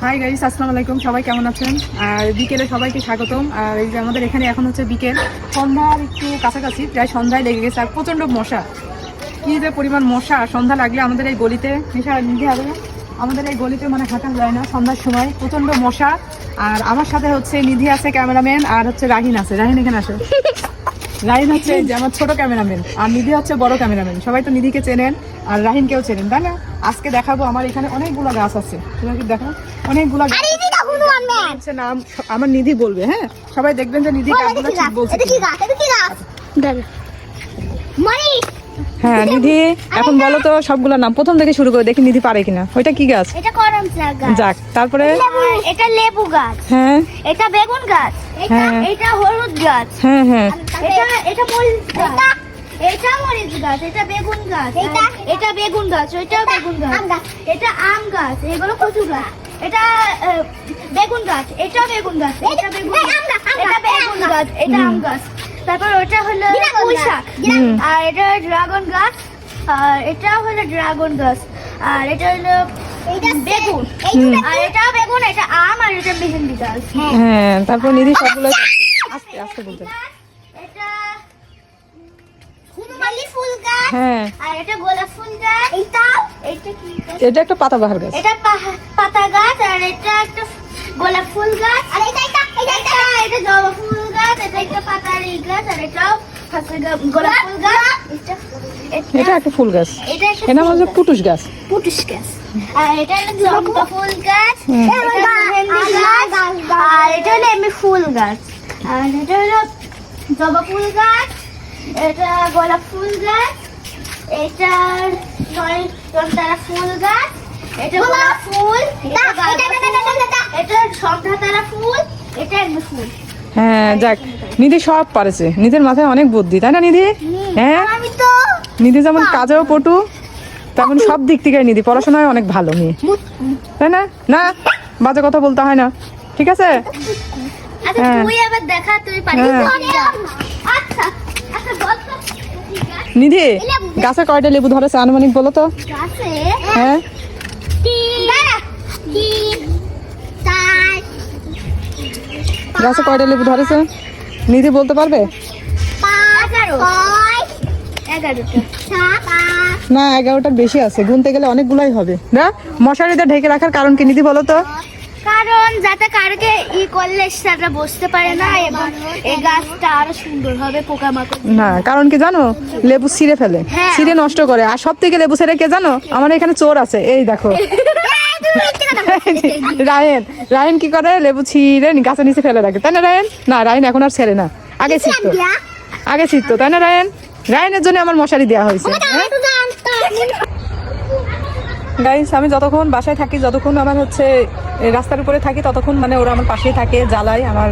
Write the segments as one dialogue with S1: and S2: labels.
S1: Hi guys, আসসালামু আলাইকুম। সবাই কেমন আছেন? আর বিকেলে সবাইকে স্বাগতম। আর এই যে আমাদের এখানে এখন হচ্ছে বিকেল, সন্ধ্যার একটু কাছাকাছি, প্রায় সন্ধ্যায় লেগে গেছে। আর প্রচণ্ড মশা, কী যে পরিমাণ মশা! সন্ধ্যা লাগলে আমাদের এই গলিতে নিধি হবে না, আমাদের এই গলিতে মানে হাঁটা যায় না সন্ধ্যার সময়, প্রচণ্ড মশা। আর আমার সাথে হচ্ছে নিধি আছে ক্যামেরাম্যান, আর হচ্ছে রাহিন আছে। রাহিন এখানে আসে। রাহিন হচ্ছে যে আমার ছোট ক্যামেরাম্যান, আর নিধি হচ্ছে বড় ক্যামেরাম্যান। সবাই তো নিধিকে চেনেন আর রাহিনকেও চেনেন, তাই না? আজকে দেখাবো আমার এখানে অনেকগুলো গাছ আছে, দেখো অনেকগুলো গাছ হচ্ছে। নাম আমার নিধি বলবে, হ্যাঁ? সবাই দেখবেন যে নিধি গাছগুলো ঠিক বলছে। হ্যাঁ নিধি, এখন বলো তো সবগুলোর নাম, প্রথম থেকে শুরু করে দেখি নিধি পারে কিনা। ওইটা কি গাছ?
S2: এটা করমচা গাছ।
S1: যাক, তারপরে
S2: এটা লেবু গাছ।
S1: হ্যাঁ,
S2: এটা বেগুন গাছ। এটা হলুদ গাছ।
S1: হ্যাঁ হ্যাঁ,
S2: এটা মরিচ গাছ। এটা মরিচ গাছ। এটা বেগুন গাছ। এটা বেগুন গাছ। ওইটা বেগুন গাছ। এটা আম গাছ। এগুলো কচু গাছ। এটা বেগুন গাছ। এটা বেগুন গাছ। এটা বেগুন গাছ। এটা বেগুন গাছ। এটা আম গাছ। তারপর ওটা হলো পুঁই শাক। আর এটা ড্রাগন গাছ। আর এটা হলো ড্রাগন গাছ। আর এটা হলো বেগুন। আর এটা বেগুন, এটা আম, আর এটা মেহেন্দি গাছ।
S1: হ্যাঁ, তারপর নিধি সবগুলো আস্তে আস্তে বলতে।
S2: এটা হুনুমালি ফুল গাছ।
S1: হ্যাঁ,
S2: আর এটা গোলাপ ফুল গাছ। এটা কি গাছ?
S1: এটা একটা পাতাবাহার গাছ।
S2: এটা পাতা গাছ। আর এটা একটা গোলাপ ফুল গাছ। আর এটা জবা ফুল গাছ। এটা একটা পাতারি গাছ। আর এটাও গোলাপ ফুল গাছ।
S1: এটা একটা ফুল গাছ।
S2: এটা
S1: এর নাম হচ্ছে পুটুস গাছ।
S2: পুটুস গাছ। আর এটা হলো জবা ফুল গাছ। এটা মেহেন্দি গাছ। আর এটা হলো এমনি ফুল গাছ। আর এটা হলো জবা ফুল গাছ। এটা গোলাপ ফুল গাছ। এটা নয়নতারা ফুল গাছ। এটা গোলাপ ফুল। এটা সন্ধ্যাতারা ফুল। এটা এমনি ফুল।
S1: হ্যাঁ, যাক, নিধি সব পারেছে। নিধির মাথায় অনেক বুদ্ধি, তাই না নিধি? হ্যাঁ,
S2: আমি তো
S1: নিধি যেমন কাজেও পটু, তেমন সব দিক থেকে নিধি পড়াশোনায় অনেক ভালো মেয়ে, তাই না? না, বাজে কথা বলতে হয় না, ঠিক আছে?
S2: আচ্ছা, তুই আবার দেখা, তুই পারিস। আচ্ছা আচ্ছা, বল তো।
S1: নিধি, গাছে কয়টা লেবু ধরেছে আনুমানিক বলো তো?
S2: গাছে
S1: হ্যাঁ,
S2: 3 4
S1: গাছে কয়টা লেবু ধরেছে নিধি বলতে পারবে?
S2: 11টা।
S1: না, 11টার বেশি আছে, গুনতে গেলে অনেকগুলাই হবে। না, মশারিতে ঢেকে রাখার কারণ কি নিধি বলো তো?
S2: কারণ যাতে কারকে করলে সেটা বসতে পারে না, এবং এই গাছটা আরো সুন্দর হবে। পোকামাকড়
S1: না, কারণ কি জানো? লেবু ছিঁড়ে ফেলে,
S2: হ্যাঁ।
S1: ছিঁড়ে নষ্ট করে। আর সব থেকে লেবু ছিঁড়ে কে জানো? আমার এখানে চোর আছে, এই দেখো। রায়ন কি করে? লেবু ছিঁড়ে গাছের নিচে ফেলে রাখে, তাই না রায়ন? না, রায়ন এখন আর ছেড়ে না, আগে ছিঁড়তো, তাই না রায়নের জন্য আমার মশারি দেওয়া হয়েছে। গাইস, আমি যতক্ষণ বাসায় থাকি, যতক্ষণ আমার হচ্ছে রাস্তার উপরে থাকি, ততক্ষণ মানে ওরা আমার পাশে থাকে, জ্বালায়। আমার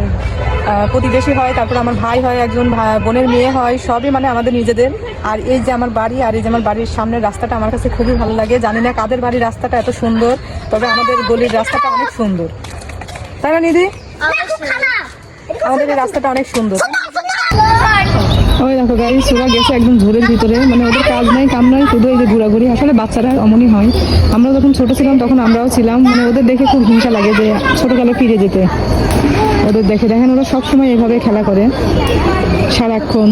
S1: প্রতিবেশী হয়, তারপর আমার ভাই হয়, একজন বোনের মেয়ে হয়, সবই মানে আমাদের নিজেদের। আর এই যে আমার বাড়ি, আর এই যে আমার বাড়ির সামনের রাস্তাটা আমার কাছে খুবই ভালো লাগে। জানি না কাদের বাড়ির রাস্তাটা এত সুন্দর, তবে আমাদের গলির রাস্তাটা অনেক সুন্দর, তাই না নিধি? আমাদের এই রাস্তাটা অনেক সুন্দর। ওই দেখো গাড়ি চূড়া গেছে একদম ঝোরের ভিতরে, মানে ওদের কাজ নাই কাম নাই, শুধু এই যে ঘোরাঘুরি। আসলে বাচ্চারা অমনই হয়, আমরা যখন ছোট ছিলাম তখন আমরাও ছিলাম। মানে ওদের দেখে খুব হিংসা লাগে যে ছোটকালে ফিরে যেতে। ওদের দেখেন ওরা সবসময় এভাবে খেলা করে সারাক্ষণ।